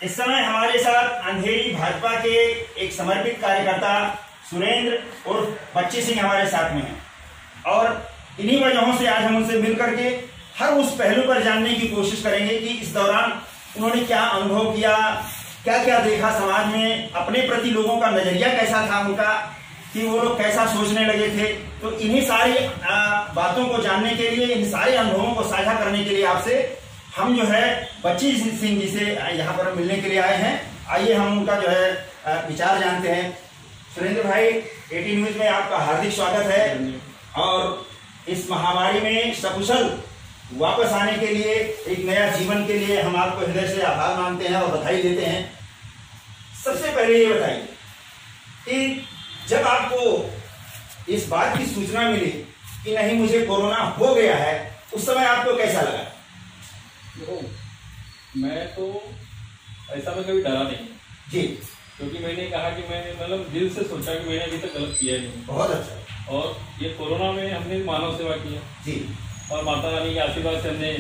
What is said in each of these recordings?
इस समय हमारे साथ अंधेरी भाजपा के एक समर्पित कार्यकर्ता सुरेंद्र और बच्ची सिंह हमारे साथ में हैं और इन्हीं वजहों से आज हम उनसे मिल करके हर उस पहलू पर जानने की कोशिश करेंगे कि इस दौरान उन्होंने क्या अनुभव किया, क्या क्या देखा समाज में, अपने प्रति लोगों का नजरिया कैसा था उनका, कि वो लोग कैसा सोचने लगे थे। तो इन्हीं सारी बातों को जानने के लिए, इन सारे अनुभवों को साझा करने के लिए आपसे हम जो है बच्ची सिंह जी से यहाँ पर मिलने के लिए आए हैं। आइए हम उनका जो है विचार जानते हैं। सुरेंद्र भाई, 18 न्यूज में आपका हार्दिक स्वागत है और इस महामारी में सकुशल वापस आने के लिए, एक नया जीवन के लिए हम आपको हृदय से आभार मानते हैं और बधाई देते हैं। सबसे पहले ये बताइए कि जब आपको इस बात की सूचना मिली कि नहीं मुझे कोरोना हो गया है, उस समय आपको कैसा लगा? देखो, मैं तो ऐसा मैं कभी डरा नहीं जी, क्योंकि मैंने कहा कि मैंने मतलब दिल से सोचा कि मैंने अभी तक गलत किया नहीं। बहुत अच्छा। और ये कोरोना में हमने मानव सेवा किया जी, और माता रानी के आशीर्वाद से हमने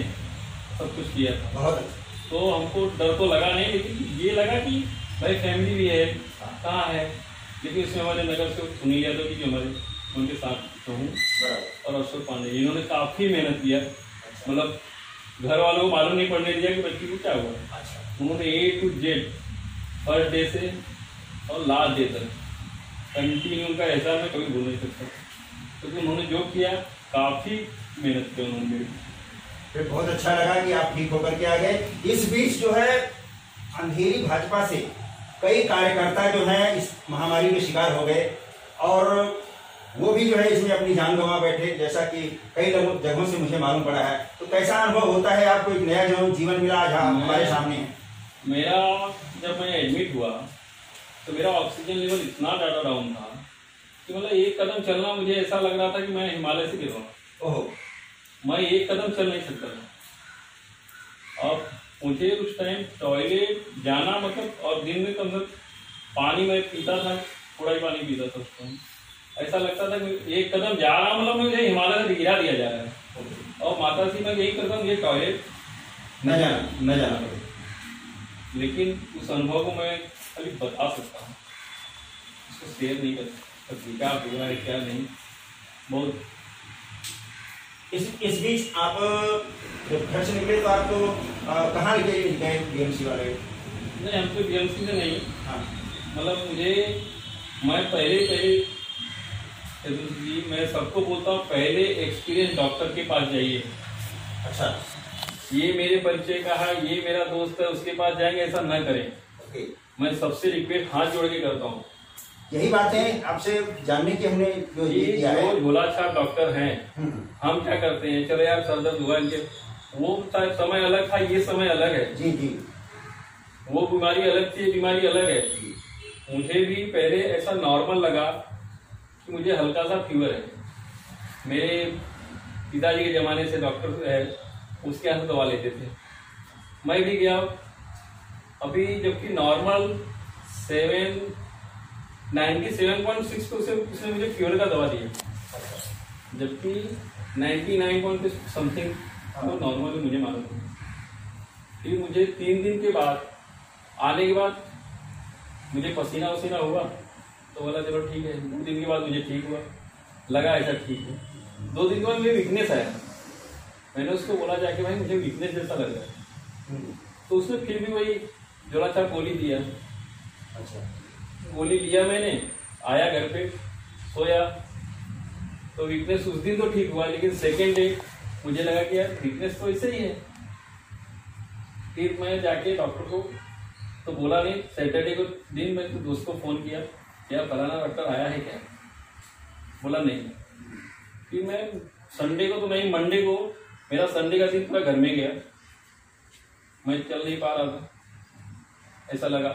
सब कुछ किया था। बहुत अच्छा। तो हमको डर तो लगा नहीं, लेकिन ये लगा कि भाई फैमिली भी है, कहाँ है। लेकिन इसमें हमारे नगर से सुनील यादव जी जो हमारे उनके साथ हूँ और अशोक पांडे, इन्होंने काफ़ी मेहनत किया। मतलब घर वालों को मालूम नहीं पड़ने दिया कि बच्ची को क्या हुआ। उन्होंने A to Z first day से और लास्ट डे तक कंटिन्यू, उनका ऐसा मैं कभी भूल नहीं सकता, क्योंकि उन्होंने जो किया काफ़ी मेहनत की उन्होंने। फिर बहुत अच्छा लगा कि आप ठीक होकर के आ गए। इस बीच जो है अंधेरी भाजपा से कई कार्यकर्ता जो हैं इस महामारी के शिकार हो गए और वो भी जो है इसमें अपनी जान गंवा बैठे, जैसा कि कई जगहों से मुझे मालूम पड़ा है। तो कैसा अनुभव होता है आपको? एक नया जो जीवन मिला आज हमारे सामने है। मेरा जब मैं एडमिट हुआ तो मेरा ऑक्सीजन लेवल इतना ज़्यादा डाउन था कि मतलब एक कदम चलना मुझे ऐसा लग रहा था कि मैं हिमालय से गिर रहा हूँ। ओहो, मैं एक कदम चल नहीं सकता था। अब मुझे उस टाइम टॉयलेट जाना मतलब, और दिन में कम से कम पानी मैं पीता था, थोड़ा ही पानी पीता था उस टाइम। ऐसा लगता था कि एक कदम जा रहा मतलब मुझे हिमालय से गिरा दिया जा रहा है। और माता जी मैं यही करता हूँ, ये टॉयलेट न जाना पड़े। लेकिन उस अनुभव को मैं खाली बता सकता हूँ, उसको शेयर नहीं कर सकता क्या हुआ है क्या नहीं। बहुत इस बीच आप जब घर से निकले तो आपको कहाँ लेके गए BMC वाले? नहीं, हम तो BMC से नहीं। हाँ, मतलब मैं पहले जी मैं सबको बोलता हूँ पहले एक्सपीरियंस डॉक्टर के पास जाइए। अच्छा, ये मेरे परिचय का है, ये मेरा दोस्त है, उसके पास जाएंगे, ऐसा ना करें। ओके। मैं सबसे रिक्वेस्ट हाथ जोड़ के करता हूँ। यही बातें आपसे जानने की हमने जो ये किया है। भोला छाप डॉक्टर हैं, हम क्या करते हैं, चलो यार सर दर्द हुआ इनके, वो समय अलग था, ये समय अलग है। जी जी, वो बीमारी अलग थी, ये बीमारी अलग है। मुझे भी पहले ऐसा नॉर्मल लगा कि मुझे हल्का सा फीवर है। मेरे पिताजी के जमाने से डॉक्टर है, उसके यहाँ दवा लेते थे, मैं भी गया। अभी जबकि नॉर्मल 97.6 पे उसने मुझे फीवर का दवा दिया, जबकि 99 समथिंग तो नॉर्मल मुझे मालूम था। फिर मुझे 3 दिन के बाद आने के बाद मुझे पसीना वसीना हुआ, तो बोला चलो ठीक है। 2 दिन के बाद मुझे ठीक हुआ, लगा ऐसा ठीक है। 2 दिन के बाद मुझे वीकनेस आया, मैंने उसको बोला जाके भाई मुझे वीकनेस जैसा लग रहा है, तो उसने फिर भी वही जोड़ा सा गोली दिया। अच्छा, गोली लिया मैंने, आया घर पे सोया, तो वीकनेस उस दिन तो ठीक हुआ, लेकिन सेकेंड डे मुझे लगा कि यार वीकनेस तो ऐसे ही है। फिर मैं जाके डॉक्टर को तो बोला नहीं, सैटरडे को दिन मैं तो दोस्त को फोन किया, क्या फलाना डॉक्टर आया है क्या? बोला नहीं। फिर मैं संडे को तो नहीं, मंडे को, मेरा संडे का दिन पूरा घर में गया, मैं चल नहीं पा रहा था, ऐसा लगा।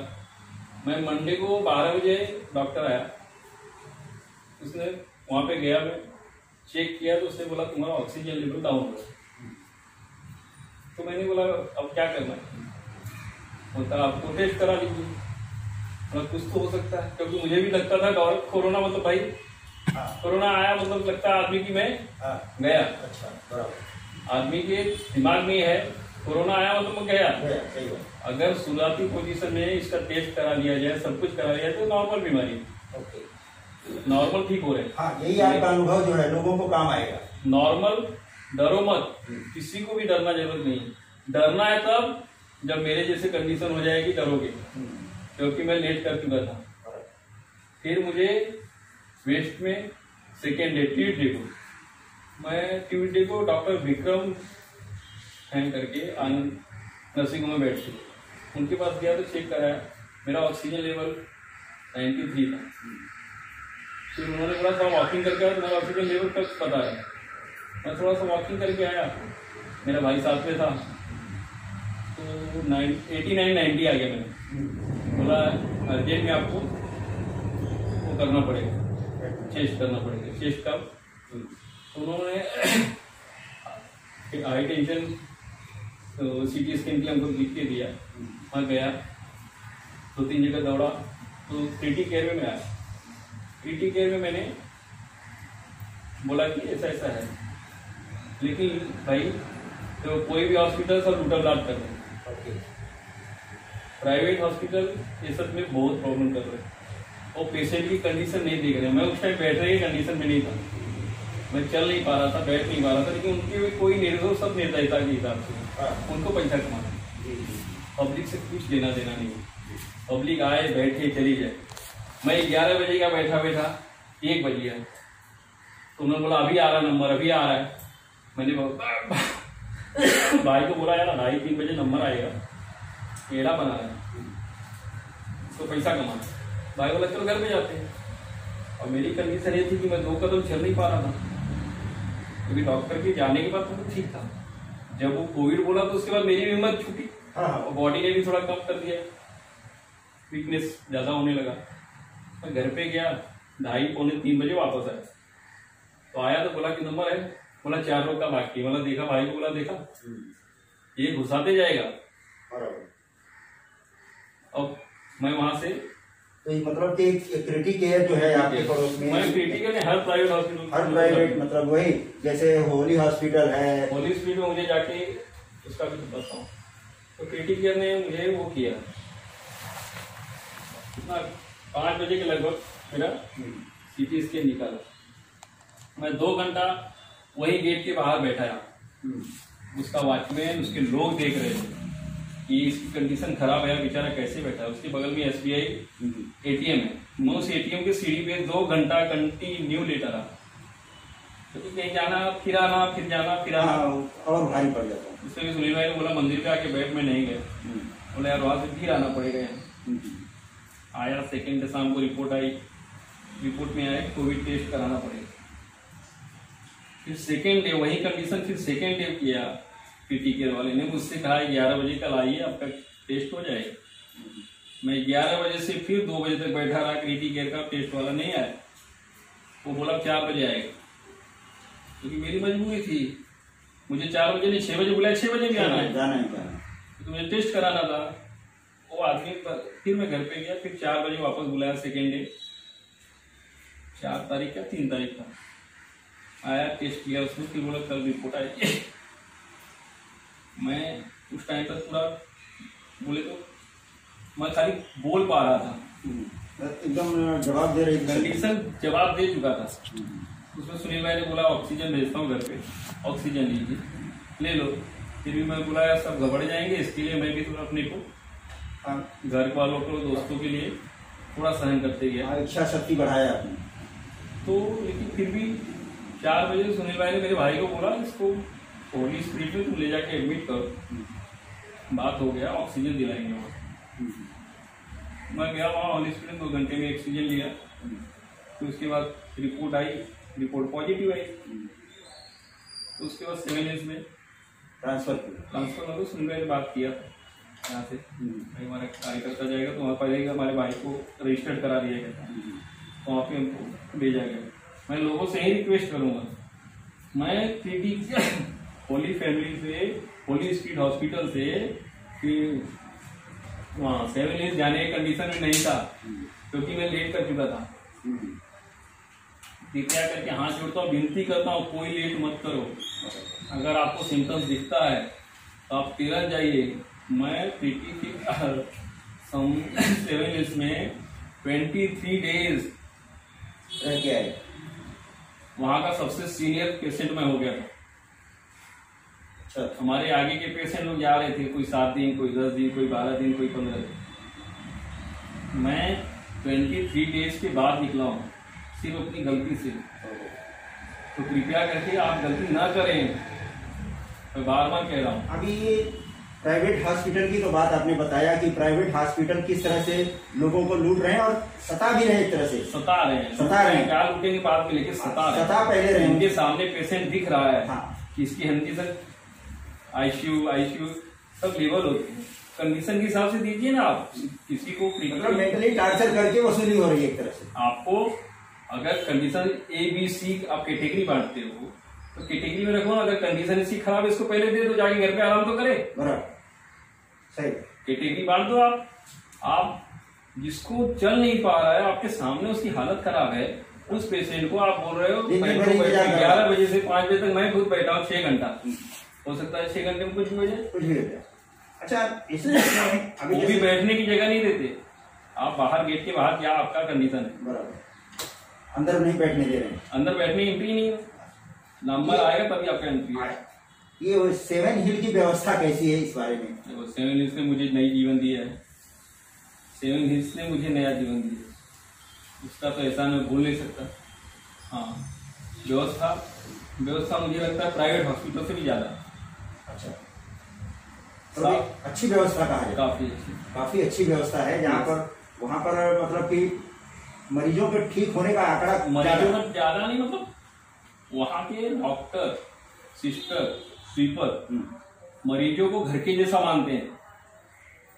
मैं मंडे को 12 बजे डॉक्टर आया, उसने वहाँ पे गया, मैं चेक किया तो उसने बोला तुम्हारा ऑक्सीजन लेवल डाउन हो। तो मैंने बोला अब क्या करना है? बोलता आपको टेस्ट करा लीजिए, कुछ तो हो सकता है, क्योंकि मुझे भी लगता था कोरोना मतलब भाई कोरोना आया मतलब लगता है आदमी की मैं गया। अच्छा, बराबर। आदमी के दिमाग में है कोरोना आया हो तो मैं गया। सही बात। अगर शुरुआती पोजीशन में इसका टेस्ट करा लिया जाए, सब कुछ करा लिया जाए, तो नॉर्मल बीमारी है। ओके, नॉर्मल ठीक हो रहे हैं। हाँ, यही आपका अनुभव जो है लोगों को काम आएगा। नॉर्मल, डरो मत, किसी को भी डरना जरूरत नहीं है। डरना है तब जब मेरे जैसे कंडीशन हो जाएगी, डरोगे, क्योंकि मैं लेट कर चुका था। फिर मुझे वेस्ट में सेकेंड डे ट्यूसडे को, मैं ट्यूसडे को डॉक्टर विक्रम हैंग करके आनंद नर्सिंग होम में बैठे, उनके पास गया तो चेक कराया, मेरा ऑक्सीजन लेवल 93 था। फिर उन्होंने बोला थोड़ा वॉकिंग करके आया, तुम्हारा ऑक्सीजन लेवल कब पता है? मैं थोड़ा सा वॉकिंग करके आया, मेरा भाई साथ में था, तो 89-90 आ गया। मैंने बोला अर्जेंट में आपको वो करना पड़ेगा, चेस्ट करना पड़ेगा। चेस्ट कब? तो उन्होंने हाई टेंशन CT स्कैन के लिए हमको लिख के दिया। वहाँ गया, 2-3 जगह दौड़ा, तो क्रिटिक केयर में मैं आया। क्रिटिक केयर में मैंने बोला कि ऐसा ऐसा है, लेकिन भाई तो कोई भी हॉस्पिटल सब लूटा लाट कर रहे हैं। प्राइवेट हॉस्पिटल ये सब में बहुत प्रॉब्लम कर रहे हैं और पेशेंट की कंडीशन नहीं देख रहे हैं। मैं उस टाइम बैठने की कंडीशन में नहीं था, मैं चल नहीं पा रहा था, बैठ नहीं पा रहा था, लेकिन उनके भी कोई निर्भर सब निर्दयता के हिसाब से उनको पैसा कमाना, पब्लिक से कुछ लेना देना नहीं। पब्लिक आए बैठे चली जाए। मैं 11 बजे का बैठा 1 बज गया, तो उन्होंने बोला अभी आ रहा नंबर, अभी आ रहा है। मैंने भाई को बोला यार 2:30-3 बजे नंबर आएगा, एड़ा बना रहा है, इसको पैसा कमाना। भाई बोला चलो घर पे जाते हैं। और मेरी कंडीशन ये थी कि मैं 2 कदम चल नहीं पा रहा था, क्योंकि डॉक्टर के जाने के बाद तो ठीक था। जब वो कोविड बोला तो उसके बाद मेरी भी हिम्मत छूटी और बॉडी ने भी थोड़ा कम कर दिया, वीकनेस ज्यादा होने लगा। मैं घर पे गया, 2:30-3 बजे वापस आया। तो आया तो बोला कि नंबर है, बोला 4 रोज का बाकी। बोला देखा, भाई को बोला देखा, ये घुसाते जाएगा। अब मैं वहां से तो मतलब कि क्रिटिक केयर जो है आपके पड़ोस में, मैं क्रिटिकल ने हर प्राइवेट हॉस्पिटल, हर प्राइवेट मतलब वही जैसे होली हॉस्पिटल है, होली हॉस्पिटल में मुझे जाके उसका भी बताता हूँ। तो क्रिटिक केयर ने मुझे वो किया, 5 बजे के लगभग मेरा CT स्कैन निकाला। मैं 2 घंटा वही गेट के बाहर बैठा है, उसका वॉचमैन, उसके लोग देख रहे थे कि इसकी कंडीशन खराब है, बेचारा कैसे बैठा है। उसके बगल में SBI ATM है, मैं उस ATM के सीढ़ी पे 2 घंटा कंटिन्यू लेटा रहा, क्योंकि कहीं जाना फिर आना, फिर जाना फिर आना और भारी पड़ जाता है। इसलिए सुनील भाई ने बोला मंदिर पे आके बैठ में नहीं गए, बोला यार वहां से फिर आना पड़ेगा यहाँ। आया, सेकेंड डे शाम को रिपोर्ट आई, रिपोर्ट में आया कोविड टेस्ट कराना पड़ेगा। फिर सेकेंड डे वही कंडीशन, फिर सेकेंड डे किया, क्रिटिक केयर वाले ने मुझसे कहा 11 बजे कल आइए, आपका टेस्ट हो जाएगा। मैं 11 बजे से फिर 2 बजे तक बैठा रहा, क्रिटिक केयर का टेस्ट वाला नहीं आया। वो बोला 4 बजे आएगा, क्योंकि मेरी मजबूरी थी, मुझे 4 बजे नहीं 6 बजे बुलाया, 6 बजे भी आना है, तो मुझे टेस्ट कराना था। वो आदमी फिर मैं घर पे गया, फिर 4 बजे वापस बुलाया सेकेंड डे, 4 तारीख का 3 तारीख का आया, टेस्ट किया उसने, फिर बोला कल रिपोर्ट आएगी। मैं उस टाइम तक पूरा बोले तो मैं खाली बोल पा रहा था, एकदम जवाब दे रही, कंडीशन जवाब दे चुका था। उसमें सुनील भाई ने बोला ऑक्सीजन भेजता हूँ घर पे, ऑक्सीजन लीजिए, ले लो। फिर भी मैं बोला यार सब घबड़ जाएंगे, इसके लिए मैं भी थोड़ा अपने को घर वालों को, दोस्तों के लिए थोड़ा सहन करते गया, इच्छा शक्ति बढ़ाया आपने। तो लेकिन फिर भी 4 बजे सुनील भाई ने मेरे भाई को बोला इसको होली स्पिरिट में तुम ले जाके एडमिट करो, बात हो गया, ऑक्सीजन दिलाएंगे वहाँ। मैं गया वहाँ होली स्पिरिट, 2 घंटे में ऑक्सीजन लिया। तो उसके बाद रिपोर्ट आई, रिपोर्ट पॉजिटिव आई, तो उसके बाद 7 डेज में ट्रांसफर मतलब सुनील भाई ने बात किया यहाँ से, भाई हमारा कार्यकर्ता जाएगा तो वहाँ पहले हमारे भाई को रजिस्टर्ड करा दिया गया, तो वहाँ पे हमको भेजा गया। मैं लोगों से ही रिक्वेस्ट करूंगा, मैं क्रिटिक होली फैमिली से, होली स्ट्रीट हॉस्पिटल से फिर वहाँ 7 डेज जाने की कंडीशन में नहीं था, क्योंकि मैं लेट कर चुका था। कृपया करके हाथ जोड़ता हूँ, विनती करता हूँ, कोई लेट मत करो। अगर आपको सिम्टम्स दिखता है तो आप 13 जाइए। मैं पीटी की 7 हिल्स में 23 डेज रह के आए। वहां का सबसे सीनियर पेशेंट मैं हो गया था। अच्छा, हमारे आगे के पेशेंट लोग जा रहे थे, कोई 7 दिन, कोई 10 दिन, कोई 12 दिन, कोई 15 दिन। मैं 23 डेज के बाद निकला हूँ सिर्फ अपनी गलती से। तो कृपया करके आप गलती ना करें, मैं बार बार कह रहा हूँ। अभी प्राइवेट हॉस्पिटल की तो बात आपने बताया कि प्राइवेट हॉस्पिटल किस तरह से लोगों को लूट रहे हैं और सता भी रहे हैं, एक तरह से सता रहे हैं। क्या लूटने की बात में, लेकिन सता पहले रहे। उनके सामने पेशेंट दिख रहा है। हाँ। कि इसकी हंडी तक आईसीयू सब लेवल होते हैं। कंडीशन के हिसाब से दीजिए ना आप किसी को। मतलब मेंटली टार्चर करके वसूली हो रही है एक तरह से। आपको अगर कंडीशन ABC आप कैटेगरी बांटते हो तो कैटेगरी में रखो ना। अगर कंडीशन इसकी खराब है, इसको पहले दे दो, जाके घर पे आराम तो करे। बराबर, सही। कैटेगरी बांट दो आप जिसको चल नहीं पा रहा है, आपके सामने उसकी हालत खराब है, उस पेशेंट को आप बोल रहे हो 11 बजे से 5 बजे तक मैं खुद बैठा हूँ 6 घंटा। हो सकता है 6 घंटे में कुछ भी हो जाए। अच्छा, इसमें अभी वो भी बैठने की जगह नहीं देते। आप बाहर गेट के बाहर क्या आपका कंडीशन है, बराबर, अंदर नहीं बैठने दे रहे हैं। अंदर बैठने की एंट्री नहीं है। नंबर आएगा तभी आपका एंट्री है। ये 7 हिल की व्यवस्था कैसी है, इस बारे में? देखो, 7 हिल्स ने मुझे नई जीवन दिया है। 7 हिल्स ने मुझे नया जीवन दिया, उसका तो एहसान मैं भूल नहीं सकता। हाँ, व्यवस्था मुझे लगता है प्राइवेट हॉस्पिटल से भी ज्यादा। अच्छा, तो अच्छी व्यवस्था कहा है। काफी अच्छी व्यवस्था है, जहाँ पर वहाँ पर मतलब कि मरीजों के ठीक होने का आंकड़ा मरीजों का ज्यादा नहीं, मतलब वहाँ के डॉक्टर, सिस्टर, स्वीपर मरीजों को घर के जैसा मानते हैं।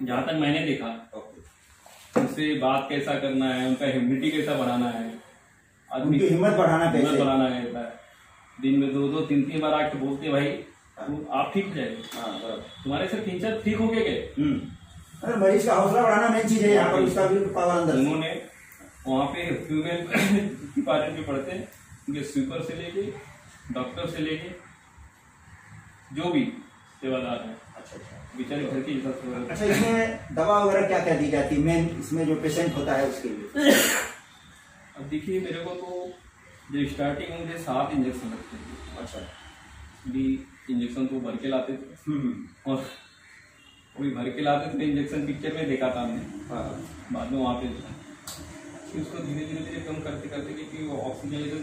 जहां तक मैंने देखा, उनसे बात कैसा करना है, उनका ह्यूमिडिटी कैसा बढ़ाना है, आदमी की हिम्मत बढ़ाना है। दिन में 2-2, 3-3 बार आके बोलते भाई आप ठीक हो जाएंगे। तुम्हारे से 3-4 ठीक हो गए। अरे मरीज का हौसला बढ़ाना मेन चीज है यहाँ पर, उसका भी पावर अंदर। उन्होंने वहाँ पे फीमेल डिपार्टमेंट में पढ़ते हैं, उनके स्वीपर से लेके डॉक्टर से लेके जो भी सेवादार है। अच्छा, बेचारे घर की जैसा। अच्छा, इसमें दवा वगैरह क्या क्या दी जाती है मेन, इसमें जो पेशेंट होता है उसके लिए? अब देखिए, मेरे को तो जो स्टार्टिंग में मुझे 7 इंजेक्शन लगते थे। अच्छा, भी इंजेक्शन तो भर के लाते थे, और कोई भर के लाते थे इंजेक्शन। पिक्चर में देखा था हमने, बाद में वहाँ पे उसको धीरे धीरे कम करते करते, क्योंकि वो ऑक्सीजन लेवल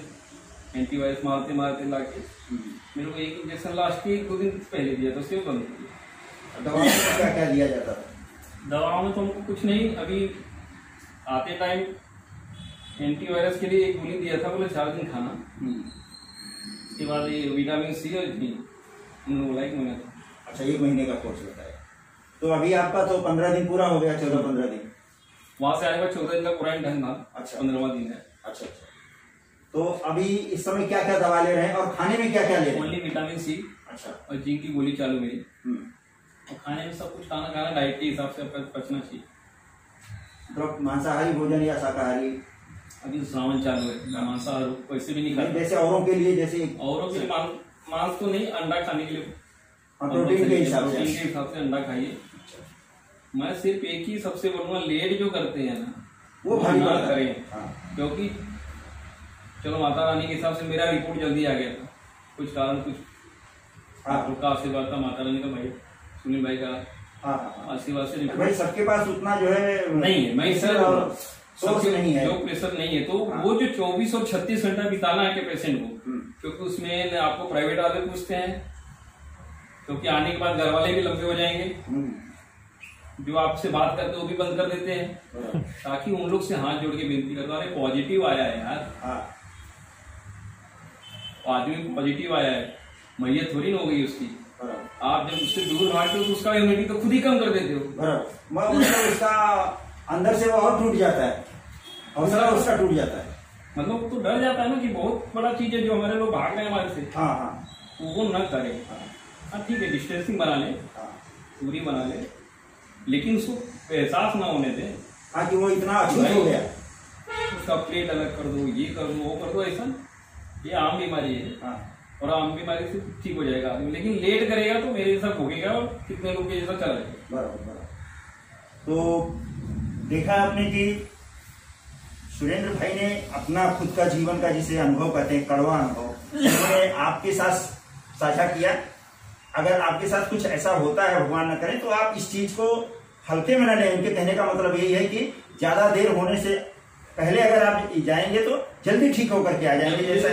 एंटीवायरस मारते लाके मेरे को एक इंजेक्शन लास्ट के 1-2 दिन पहले दिया था, उसके बंद किया। दवाओं में क्या क्या दिया जाता था? दवाओं में तो हमको कुछ नहीं, अभी आते टाइम एंटीवायरस के लिए एक गोली दिया था, बोले 4 दिन खाना। उसके बाद ये विटामिन C और D उन्होंने बोला 1 महीना था। अच्छा, 1 महीने का कोर्स बताया। तो अभी आपका तो 15 दिन पूरा हो गया, 14-15 दिन। वहां से आने का 14 दिन का क्वारंटाइन था। अच्छा, 15वां दिन है। अच्छा, तो अभी इस समय क्या क्या दवा ले रहे हैं और खाने में क्या क्या ले रहे हैं? Only vitamin C। अच्छा, और जिंक की गोली चालू मेरी। और खाने में सब कुछ खाना डाइट के हिसाब से आपका पचना चाहिए। तो मांसाहारी भोजन या शाकाहारी? अभी श्रावण चालू है, मांसाहार वैसे भी नहीं खाता। जैसे औरों के लिए, जैसे औरों के लिए मांस तो नहीं, अंडा खाने के लिए प्रोटीन के हिसाब से अंडा खाइए। मैं सिर्फ एक ही सबसे बोलूंगा, लेट जो करते हैं ना वो भारी ना करें। क्योंकि चलो माता रानी के हिसाब से मेरा रिपोर्ट जल्दी आ गया था, कुछ कारण कुछ का आशीर्वाद था माता रानी का, भाई सुनील भाई का आशीर्वाद से भाई। सबके पास उतना जो है नहीं है, मैं सबसे नहीं है, जो प्रेशर नहीं है। तो वो जो 24 और 36 घंटा बिताना है के पेशेंट को, क्योंकि उसमें आपको प्राइवेट वाले पूछते हैं, क्योंकि आने के बाद घर वाले भी लंबे हो जाएंगे, जो आपसे बात करते हैं वो भी बंद कर देते हैं, ताकि उन लोग से हाथ जोड़ के विनती करते, अरे पॉजिटिव आया है यार, आदमी पॉजिटिव आया है, मैयत थोड़ी ना हो गई उसकी। आप जब उससे दूर भागते हो तो उसका इम्यूनिटी तो खुद ही कम कर देते हो। मतलब उसका अंदर से वो और टूट जाता है, हौसला उसका टूट जाता है। मतलब तो डर जाता है ना कि बहुत बड़ा चीज है जो हमारे लोग भाग रहे हैं हमारे से। वो न करें। हाँ ठीक है, डिस्टेंसिंग बना ले, दूरी बना ले, लेकिन उसको एहसास ना होने दे कि वो इतना अच्छा हो गया। उसका प्लेट अलग कर दो, ये कर दो, वो कर दो, ऐसा ये आम बीमारी है। और आम बीमारी से ठीक हो जाएगा आदमी, लेकिन लेट करेगा तो मेरे जैसा भोगेगा और कितने लोग के जैसा चला जाएगा। बराबर। तो देखा आपने कि सुरेंद्र भाई ने अपना खुद का जीवन का जिसे अनुभव कहते हैं, कड़वा अनुभव, उन्होंने आपके साथ साझा किया। अगर आपके साथ कुछ ऐसा होता है, भगवान न करे, तो आप इस चीज को हल्के में न लें। उनके कहने का मतलब यही है कि ज्यादा देर होने से पहले अगर आप जाएंगे तो जल्दी ठीक होकर के आ जाएंगे। जैसे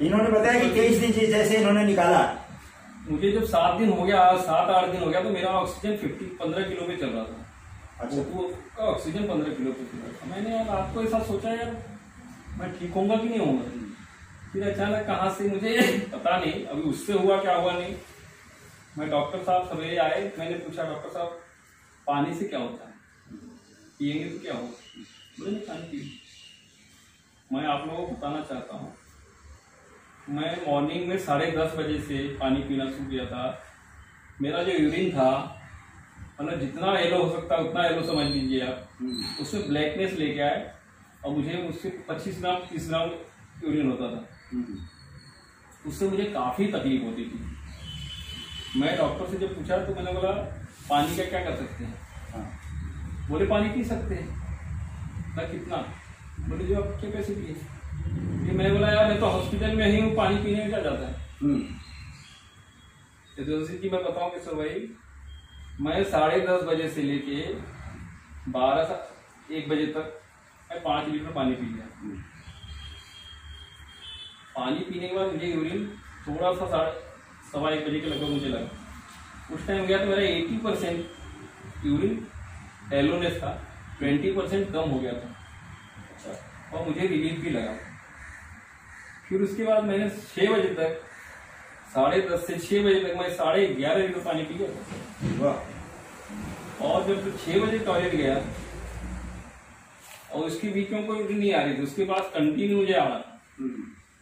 इन्होंने बताया कि 23 दिन जैसे इन्होंने निकाला, मुझे जब 7 दिन हो गया, 7-8 दिन हो गया, तो मेरा ऑक्सीजन 15 किलो पे चल रहा था। अच्छा, तो ऑक्सीजन 15 किलो पे चल रहा था। मैंने यार आपको ऐसा सोचा यार मैं ठीक होऊंगा कि नहीं होऊंगा। फिर अचानक कहाँ से मुझे पता नहीं, अभी उससे हुआ क्या हुआ नहीं। मैं डॉक्टर साहब सवेरे आए, मैंने पूछा डॉक्टर साहब पानी से क्या होता है, पियेंगे तो क्या होगा? बोले नहीं पानी पिए। मैं आप लोगों को बताना चाहता हूँ, मैं मॉर्निंग में 10:30 बजे से पानी पीना शुरू किया था। मेरा जो यूरिन था, मतलब जितना येलो हो सकता है उतना येलो समझ लीजिए आप, उसमें ब्लैकनेस लेके आए और मुझे उससे 25 ग्राम 30 ग्राम यूरिन होता था। उससे मुझे काफ़ी तकलीफ होती थी। मैं डॉक्टर से जब पूछा तो मैंने बोला पानी का क्या कर सकते हैं? बोले पानी पी सकते हैं। ना कितना? बोले जो आपकी कैपेसिटी है। ये मैंने बोला यार मैं तो हॉस्पिटल में ही हूँ, पानी पीने में क्या जाता है? जैसे कि मैं बताऊँ कि सर भाई, मैं 10:30 बजे से लेके 12-1 बजे तक मैं 5 लीटर पानी पी लिया। पानी पीने के बाद मुझे यूरिन थोड़ा सा 1:15 बजे के लगभग मुझे लगा। उस टाइम गया तो मेरा 80% यूरिन एलोनेस था, 20% कम हो गया था। अच्छा, और मुझे रिलीफ भी लगा। फिर उसके बाद मैंने 6 बजे तक, 10:30 से 6 बजे तक मैं 11.5 लीटर पानी पी गया। और जब 6 बजे टॉयलेट गया और उसके बीच में कोई नहीं आ रही थी, उसके बाद कंटिन्यू मुझे आ रहा था।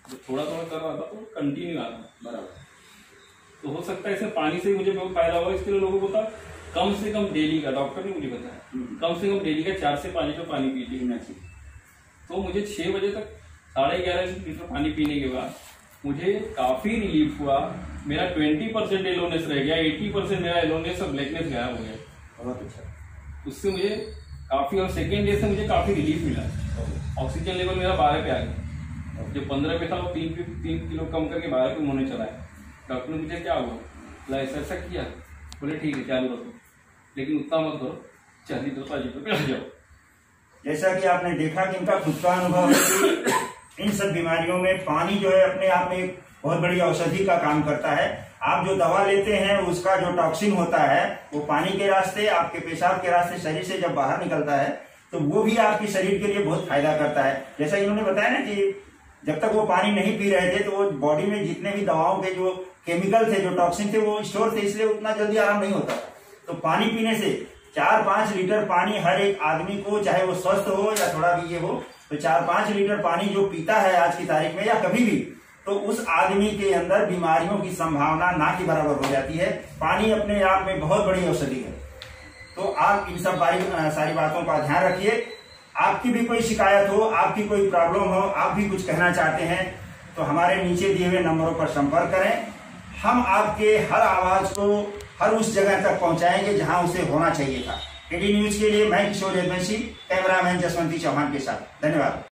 जब थोड़ा थोड़ा कर रहा था तो कंटिन्यू आ रहा था। बराबर। तो हो सकता है इससे पानी से मुझे बहुत फायदा हुआ। इसके लिए लोगों को बता कम से कम डेली का, डॉक्टर ने मुझे बताया कम से कम डेली का 4 से 5 लीटर पानी पीना चाहिए। तो मुझे 6 बजे तक 11.5 लीटर पानी पीने के बाद मुझे काफी रिलीफ हुआ। मेरा 20% एलोनेस रह गया, 80% मेरा एलोनेस और ब्लैकनेस गायब हो गया। बहुत अच्छा। उससे मुझे काफी, और सेकेंड डे से मुझे काफी रिलीफ मिला। ऑक्सीजन लेवल मेरा 12 पे आ गया। जो 15 पे था वो 3 किलो कम करके 12 पे होने चला है। डॉक्टर ने मुझे क्या हुआ, बोला ऐसा किया। बोले ठीक है चालू रखो, लेकिन उतना मत करो, 40-50 लीटर पे आ जाओ। जैसा कि आपने देखा कि इनका खुद का अनुभव है कि इन सब बीमारियों में पानी जो है अपने आप में एक बहुत बड़ी औषधि का काम करता है। आप जो दवा लेते हैं उसका जो टॉक्सिन होता है वो पानी के रास्ते, आपके पेशाब के रास्ते शरीर से जब बाहर निकलता है तो वो भी आपके शरीर के लिए बहुत फायदा करता है। जैसा इन्होंने बताया ना कि जब तक वो पानी नहीं पी रहे थे तो वो बॉडी में जितने भी दवाओं के जो केमिकल थे, जो टॉक्सिन थे, वो स्टोर थे, इसलिए उतना जल्दी आराम नहीं होता। तो पानी पीने से 4-5 लीटर पानी हर एक आदमी को, चाहे वो स्वस्थ हो या थोड़ा भी ये हो, तो 4-5 लीटर पानी जो पीता है आज की तारीख में या कभी भी, तो उस आदमी के अंदर बीमारियों की संभावना ना के बराबर हो जाती है। पानी अपने आप में बहुत बड़ी औषधि है। तो आप इन सब सारी बातों का ध्यान रखिए। आपकी भी कोई शिकायत हो, आपकी कोई प्रॉब्लम हो, आप भी कुछ कहना चाहते हैं तो हमारे नीचे दिए हुए नंबरों पर संपर्क करें। हम आपके हर आवाज को हर उस जगह तक पहुंचाएंगे जहां उसे होना चाहिए था। एडी न्यूज के लिए मैं किशोर यदवंशी, कैमरामैन जसवंती चौहान के साथ। धन्यवाद।